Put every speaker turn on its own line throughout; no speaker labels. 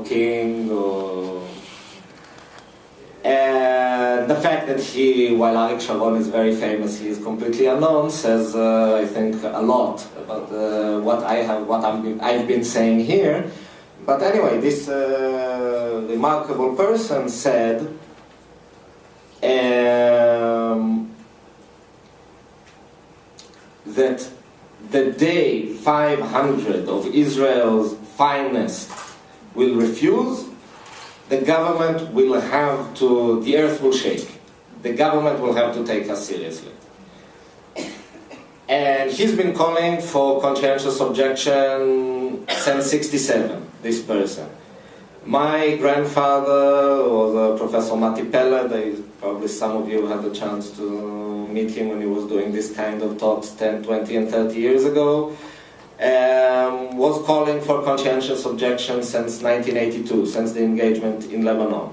king, or the fact that while Arik Sharon is very famous, he is completely unknown, says I think a lot about what I've been saying here. But anyway, this remarkable person said that the day 500 of Israel's finest will refuse, the government will have to, the earth will shake. The government will have to take us seriously. And he's been calling for conscientious objection since '67, this person. My grandfather was Professor Mati Peled. Probably some of you had the chance to meet him when he was doing this kind of talks 10, 20 and 30 years ago. Was calling for conscientious objection since 1982, since the engagement in Lebanon,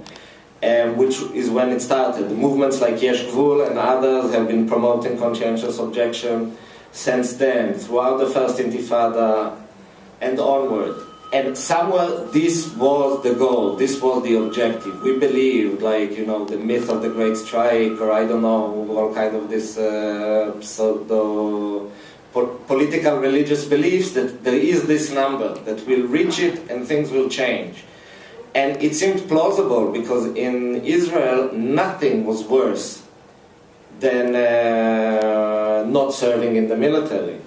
which is when it started. Movements like Yesh Gvul and others have been promoting conscientious objection since then, throughout the first Intifada and onward. And somewhere this was the goal, this was the objective. We believed, like, you know, the myth of the Great Strike, or I don't know, all kind of this pseudo political religious beliefs, that there is this number, that we'll reach it and things will change. And it seemed plausible, because in Israel nothing was worse than not serving in the military.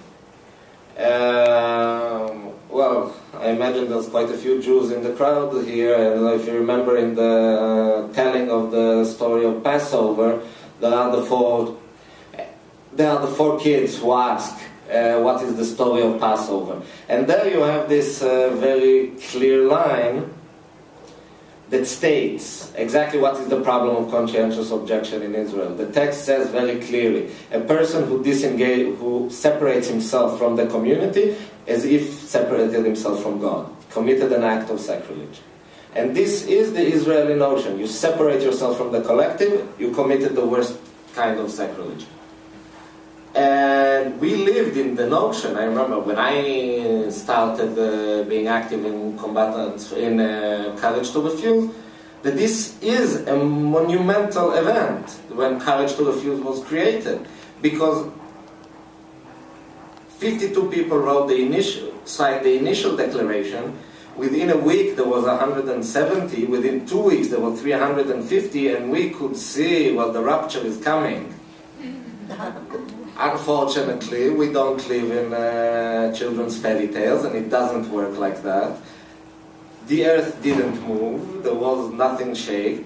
Well, I imagine there's quite a few Jews in the crowd here, and if you remember in the telling of the story of Passover, there are the four kids who ask, what is the story of Passover? And there you have this very clear line that states exactly what is the problem of conscientious objection in Israel. The text says very clearly, a person who separates himself from the community as if separated himself from God, committed an act of sacrilege. And this is the Israeli notion. You separate yourself from the collective, you committed the worst kind of sacrilege. And we lived in the notion, I remember when I started being active in combatants, in Courage to Refuse, that this is a monumental event when Courage to Refuse was created. Because 52 people signed the initial declaration. Within a week there was 170, within 2 weeks there were 350, and we could see, well, the rapture is coming. Unfortunately, we don't live in children's fairy tales, and it doesn't work like that. The earth didn't move, there was nothing shake.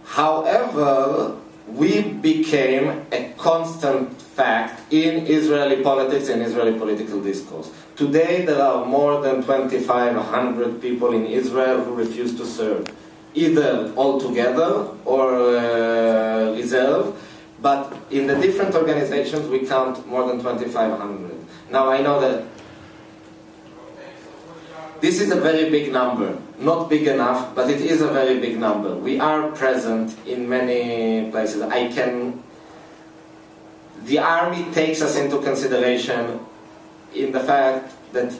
However, we became a constant fact in Israeli politics and Israeli political discourse. Today there are more than 2,500 people in Israel who refuse to serve, either altogether or reserve. But in the different organizations, we count more than 2,500. Now, I know that this is a very big number. Not big enough, but it is a very big number. We are present in many places. The army takes us into consideration in the fact that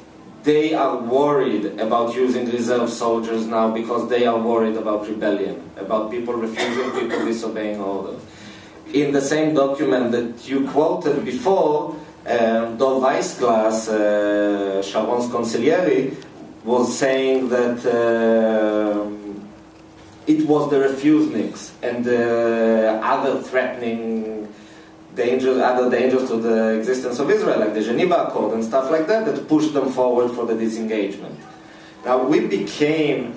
they are worried about using reserve soldiers now because they are worried about rebellion, about people refusing, people disobeying orders. In the same document that you quoted before, Dov Weissglass, Sharon's consigliere, was saying that it was the refuseniks and other threatening dangers, other dangers to the existence of Israel, like the Geneva Accord and stuff like that, that pushed them forward for the disengagement. Now, we became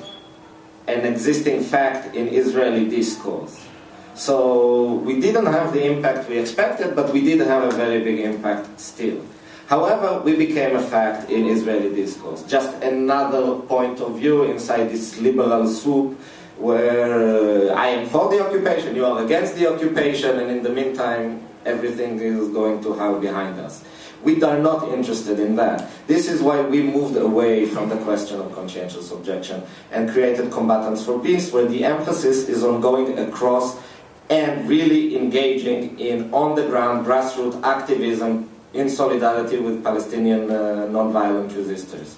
an existing fact in Israeli discourse. So we didn't have the impact we expected, but we did have a very big impact still. However, we became a fact in Israeli discourse. Just another point of view inside this liberal soup where I am for the occupation, you are against the occupation, and in the meantime, everything is going to hell behind us. We are not interested in that. This is why we moved away from the question of conscientious objection and created Combatants for Peace, where the emphasis is on going across and really engaging in on-the-ground grassroots activism in solidarity with Palestinian non-violent resistors.